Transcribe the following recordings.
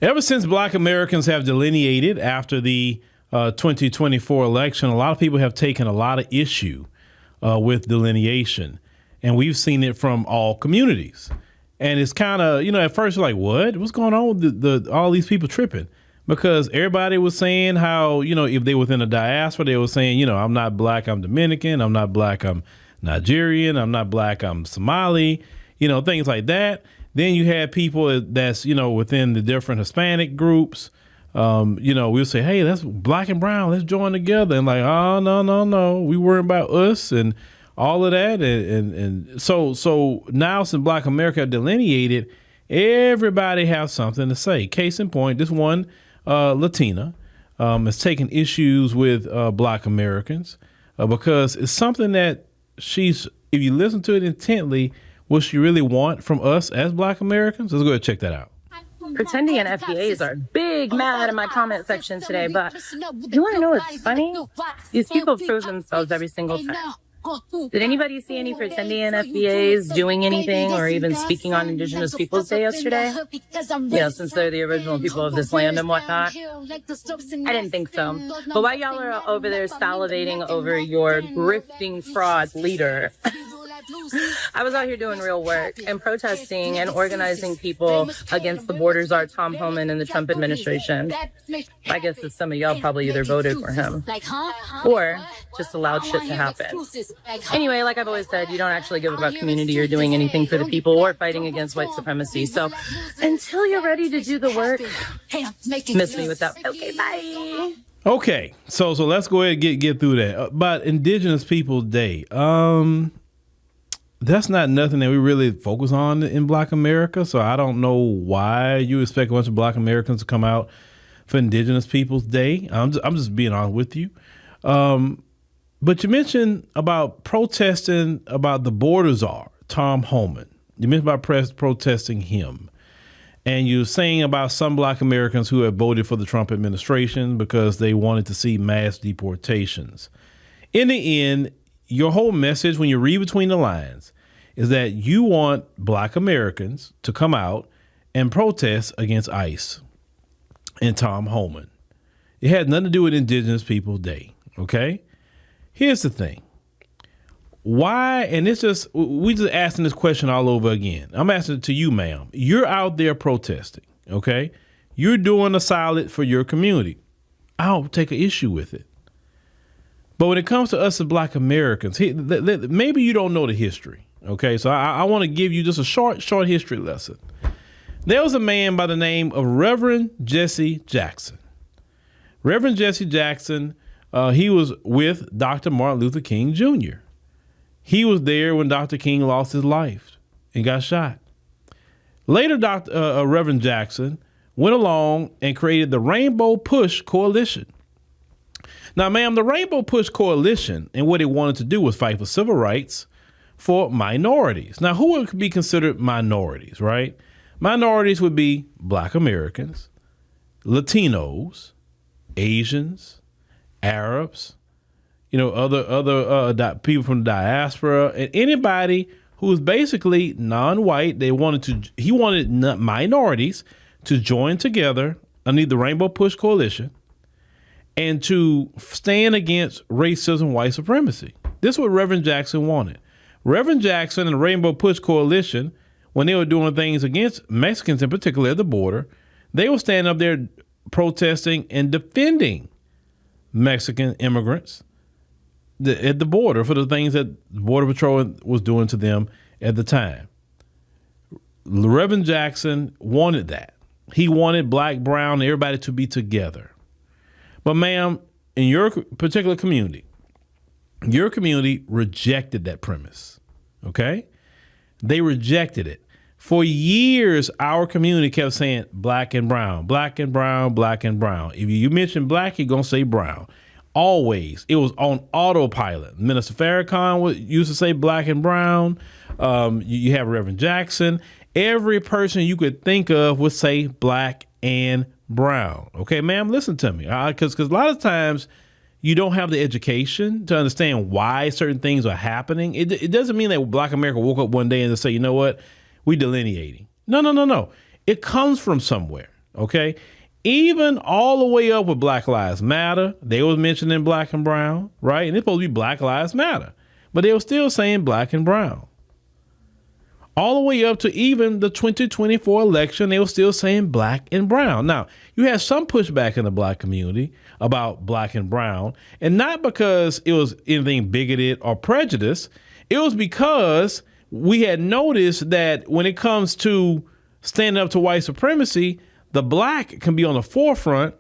Ever since Black Americans have delineated after the 2024 election, a lot of people have taken a lot of issue with delineation. And we've seen it from all communities. And it's kind of, at first you're like, what? What's going on with all these people tripping? Because everybody was saying how, if they were within a diaspora, they were saying, I'm not Black, I'm Dominican. I'm not Black, I'm Nigerian. I'm not Black, I'm Somali, things like that. Then you had people that's, within the different Hispanic groups, we'll say, hey, that's Black and brown. Let's join together. And like, oh, no. We worry about us and all of that. And so now since Black America have delineated, everybody has something to say. Case in point, this one Latina is taking issues with Black Americans because it's something that if you listen to it intently, what she really want from us as Black Americans? Let's go ahead and check that out. Pretendian FBAs are big mad in my comment section today, but you want to know what's funny? These people prove themselves every single time. Did anybody see any Pretendian FBAs doing anything or even speaking on Indigenous Peoples Day yesterday? Since they're the original people of this land and whatnot. I didn't think so. But while y'all are over there salivating over your grifting fraud leader, I was out here doing real work and protesting and organizing people against the border czar Tom Homan and the Trump administration. I guess that some of y'all probably either voted for him or just allowed shit to happen. Anyway, like I've always said, you don't actually give about community or doing anything for the people or fighting against white supremacy. So until you're ready to do the work, miss me with that. Okay, bye. Okay, so let's go ahead and get through that. About Indigenous Peoples Day. That's not nothing that we really focus on in Black America. So I don't know why you expect a bunch of Black Americans to come out for Indigenous Peoples Day. I'm just being honest with you. But you mentioned about protesting about the border czar, Tom Homan. You mentioned about protesting him. And you're saying about some Black Americans who have voted for the Trump administration because they wanted to see mass deportations. In the end, your whole message when you read between the lines is that you want Black Americans to come out and protest against ICE and Tom Homan. It had nothing to do with Indigenous Peoples Day, okay? Here's the thing. Why, and we just asking this question all over again. I'm asking it to you, ma'am. You're out there protesting, okay? You're doing a solid for your community. I don't take an issue with it. But when it comes to us as Black Americans, maybe you don't know the history. Okay, so I want to give you just a short history lesson. There was a man by the name of Reverend Jesse Jackson. Reverend Jesse Jackson, he was with Dr. Martin Luther King Jr. He was there when Dr. King lost his life and got shot. Later, Reverend Jackson went along and created the Rainbow Push Coalition. Now, ma'am, the Rainbow Push Coalition and what it wanted to do was fight for civil rights for minorities. Now, who would be considered minorities, right? Minorities would be Black Americans, Latinos, Asians, Arabs, other people from the diaspora, and anybody who was basically non-white. He wanted minorities to join together underneath the Rainbow Push Coalition and to stand against racism, white supremacy. This is what Reverend Jackson wanted. Reverend Jackson and the Rainbow Push Coalition, when they were doing things against Mexicans in particular at the border, they would stand up there protesting and defending Mexican immigrants at the border for the things that Border Patrol was doing to them at the time. Reverend Jackson wanted that. He wanted Black, brown, everybody to be together. But ma'am, in your particular community, your community rejected that premise, okay? They rejected it. For years, our community kept saying Black and brown, Black and brown, Black and brown. If you mention Black, you're going to say brown. Always. It was on autopilot. Minister Farrakhan used to say Black and brown. You have Reverend Jackson. Every person you could think of would say Black and brown. Okay, ma'am, listen to me. Because a lot of times you don't have the education to understand why certain things are happening. It doesn't mean that Black America woke up one day and say, you know what, we delineating. No. It comes from somewhere. Okay. Even all the way up with Black Lives Matter, they was mentioning black and brown, right? And it's supposed to be Black Lives Matter, but they were still saying black and brown. All the way up to even the 2024 election, they were still saying black and brown. Now, you had some pushback in the black community about black and brown, and not because it was anything bigoted or prejudiced. It was because we had noticed that when it comes to standing up to white supremacy, the black can be on the forefront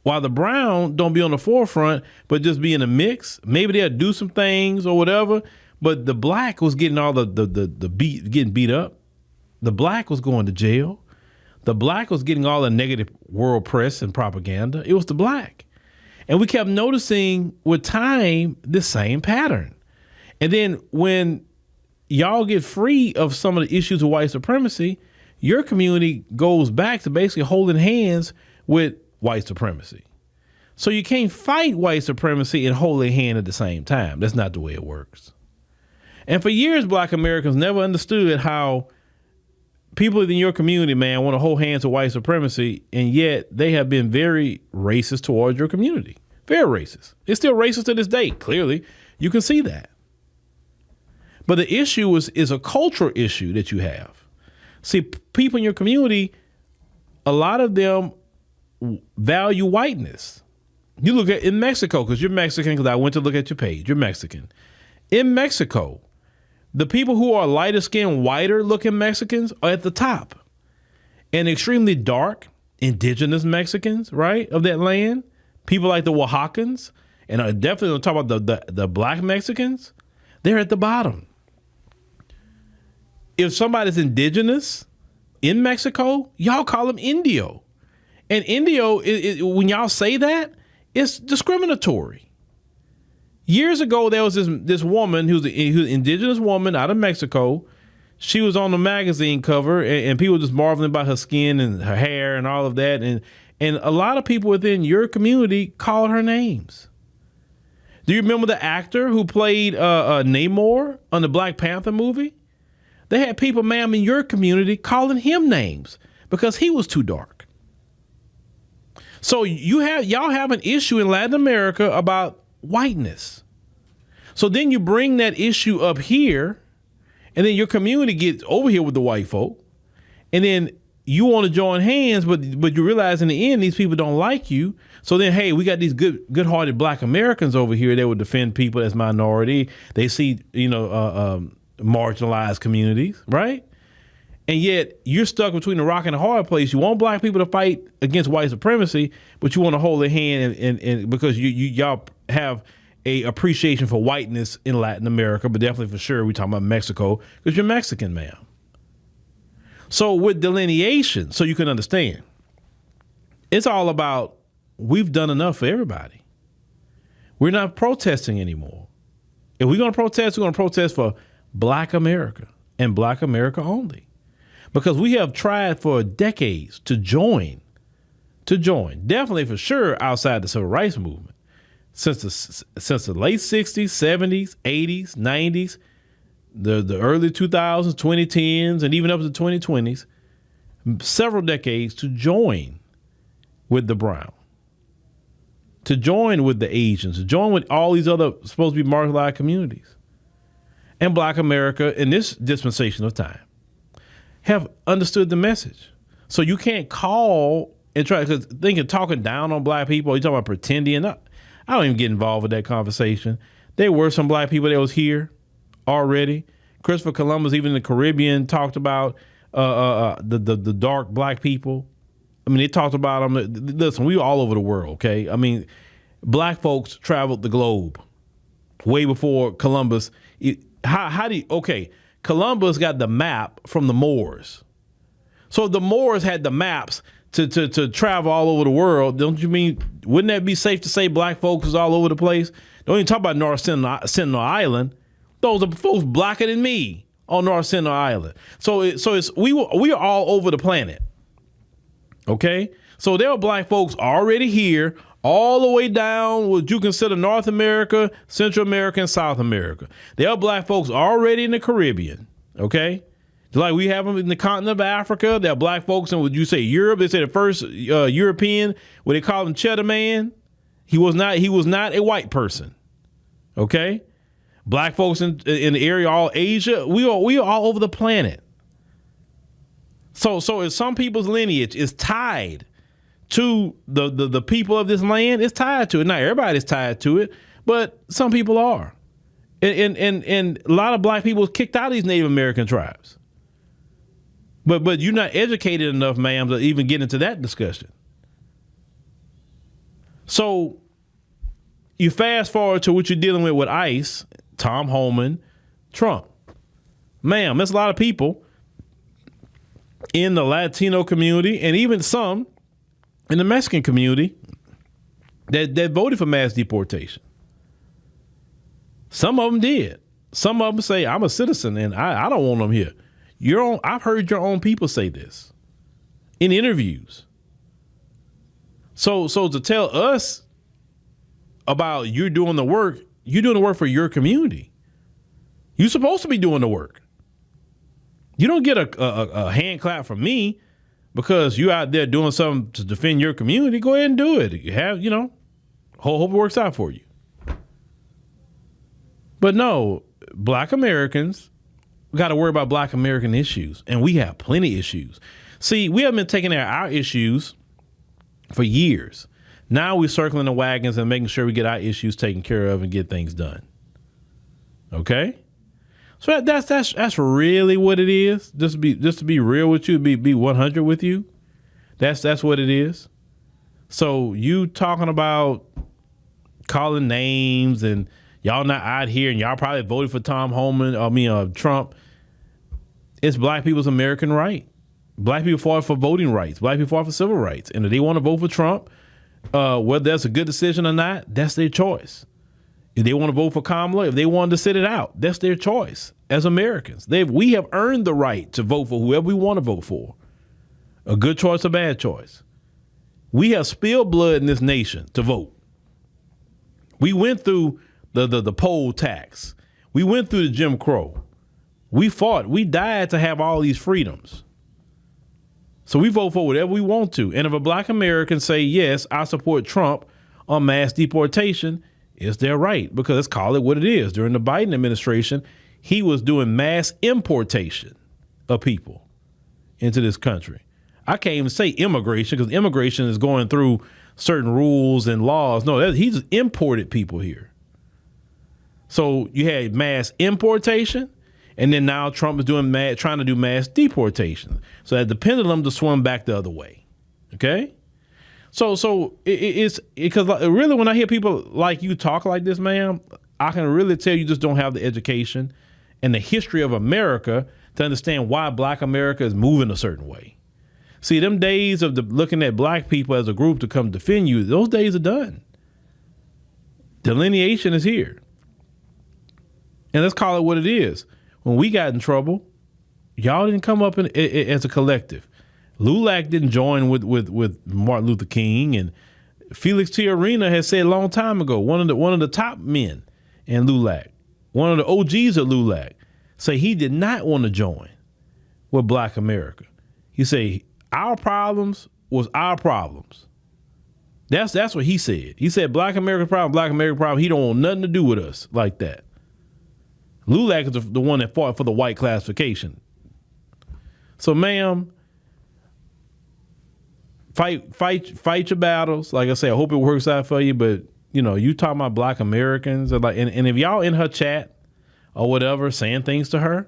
while the brown don't be on the forefront, but just be in a mix. Maybe they'll do some things or whatever. But the black was getting all the getting beat up. The black was going to jail. The black was getting all the negative world press and propaganda. It was the black. And we kept noticing with time this same pattern. And then when y'all get free of some of the issues of white supremacy, your community goes back to basically holding hands with white supremacy. So you can't fight white supremacy and hold a hand at the same time. That's not the way it works. And for years, black Americans never understood how people in your community, man, want to hold hands with white supremacy, and yet they have been very racist towards your community. Very racist. It's still racist to this day. Clearly, you can see that. But the issue is a cultural issue that you have. See, people in your community, a lot of them value whiteness. You look at in Mexico, because you're Mexican, because I went to look at your page. You're Mexican. In Mexico, the people who are lighter skinned, whiter looking Mexicans are at the top. And extremely dark, indigenous Mexicans, right, of that land, people like the Oaxacans, and I definitely don't talk about the black Mexicans, they're at the bottom. If somebody's indigenous in Mexico, y'all call them Indio. And Indio, when y'all say that, it's discriminatory. Years ago, there was this woman who's an indigenous woman out of Mexico. She was on the magazine cover, and people were just marveling about her skin and her hair and all of that. And a lot of people within your community called her names. Do you remember the actor who played Namor on the Black Panther movie? They had people, ma'am, in your community calling him names because he was too dark. So y'all have an issue in Latin America about whiteness. So then you bring that issue up here, and then your community gets over here with the white folk, and then you want to join hands, but you realize in the end these people don't like you. So then, hey, we got these good-hearted black Americans over here that would defend people as minority. They see, marginalized communities, right? And yet you're stuck between the rock and the hard place. You want black people to fight against white supremacy, but you want to hold their hand and because y'all have a appreciation for whiteness in Latin America, but definitely for sure we're talking about Mexico because you're Mexican, ma'am. So with delineation, so you can understand, it's all about we've done enough for everybody. We're not protesting anymore. If we're going to protest, we're going to protest for Black America and Black America only. Because we have tried for decades to join, definitely for sure outside the civil rights movement. Since the late 60s, 70s, 80s, 90s, the early 2000s, 2010s, and even up to the 2020s, several decades to join with the brown, to join with the Asians, to join with all these other supposed to be marginalized communities. And Black America in this dispensation of time have understood the message. So you can't call and try to think of talking down on black people. You're talking about Pretendian. I don't even get involved with that conversation. There were some black people that was here already. Christopher Columbus, even in the Caribbean, talked about the dark black people. I mean, they talked about them. Listen, we were all over the world, okay? I mean, black folks traveled the globe way before Columbus. Columbus got the map from the Moors. So the Moors had the maps to travel all over the world. Don't you mean, wouldn't that be safe to say black folks is all over the place? Don't even talk about North Sentinel Island. Those are folks blacker than me on North Sentinel Island. So we are all over the planet. Okay? So there are black folks already here, all the way down what you consider North America, Central America, and South America. There are black folks already in the Caribbean. Okay? Like we have them in the continent of Africa. There are black folks in, would you say Europe? They say the first European, what they call him Cheddar Man. He was not a white person. Okay? Black folks in the area, all Asia, we are all over the planet. So if some people's lineage is tied to the people of this land, it's tied to it. Not everybody's tied to it, but some people are. And a lot of black people kicked out of these Native American tribes. But you're not educated enough, ma'am, to even get into that discussion. So you fast forward to what you're dealing with ICE, Tom Homan, Trump. Ma'am, there's a lot of people in the Latino community and even some in the Mexican community that voted for mass deportation. Some of them did. Some of them say, I'm a citizen and I don't want them here. I've heard your own people say this in interviews. So to tell us about you're doing the work for your community. You're supposed to be doing the work. You don't get a hand clap from me because you're out there doing something to defend your community. Go ahead and do it. You have, hope it works out for you. But no, black Americans, we got to worry about black American issues, and we have plenty of issues. See, we have been taking our issues for years. Now we're circling the wagons and making sure we get our issues taken care of and get things done. Okay? So that's really what it is. Just to be real with you, be 100 with you. That's what it is. So you talking about calling names and y'all not out here and y'all probably voted for Trump. It's black people's American right. Black people fought for voting rights. Black people fought for civil rights. And if they want to vote for Trump, whether that's a good decision or not, that's their choice. If they want to vote for Kamala, if they wanted to sit it out, that's their choice as Americans. We have earned the right to vote for whoever we want to vote for. A good choice or bad choice. We have spilled blood in this nation to vote. We went through the poll tax. We went through the Jim Crow. We fought. We died to have all these freedoms. So we vote for whatever we want to. And if a black American say, yes, I support Trump on mass deportation, it's their right, because let's call it what it is. During the Biden administration, he was doing mass importation of people into this country. I can't even say immigration because immigration is going through certain rules and laws. No, he just imported people here. So you had mass importation, and then now Trump is trying to do mass deportation. So that the pendulum to swim back the other way. Okay? So it's because really when I hear people like you talk like this, ma'am, I can really tell you just don't have the education and the history of America to understand why black America is moving a certain way. See, them days of looking at black people as a group to come defend you, those days are done. Delineation is here. And let's call it what it is. When we got in trouble, y'all didn't come up as a collective. LULAC didn't join with Martin Luther King, and Felix Tiarena has said a long time ago, one of the top men in LULAC, one of the OGs of LULAC, say he did not want to join with black America. He said our problems was our problems. That's what he said. He said black America problem. He don't want nothing to do with us like that. LULAC is the one that fought for the white classification. So, ma'am, fight your battles. Like I say, I hope it works out for you. But you talking about black Americans, and if y'all in her chat or whatever saying things to her,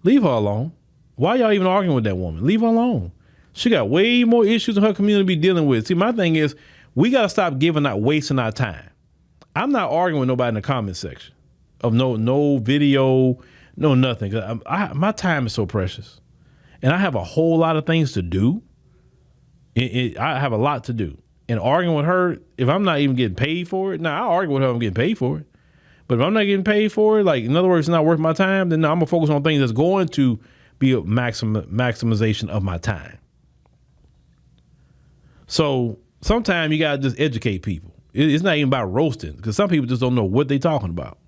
leave her alone. Why y'all even arguing with that woman? Leave her alone. She got way more issues in her community to be dealing with. See, my thing is, we got to stop wasting our time. I'm not arguing with nobody in the comment section of no video, no nothing. My time is so precious, and I have a whole lot of things to do. I have a lot to do. And arguing with her, if I'm not even getting paid for it, I'll argue with her if I'm getting paid for it. But if I'm not getting paid for it, like in other words, it's not worth my time, then I'm gonna focus on things that's going to be a maximization of my time. So sometimes you gotta just educate people. It's not even about roasting, because some people just don't know what they're talking about.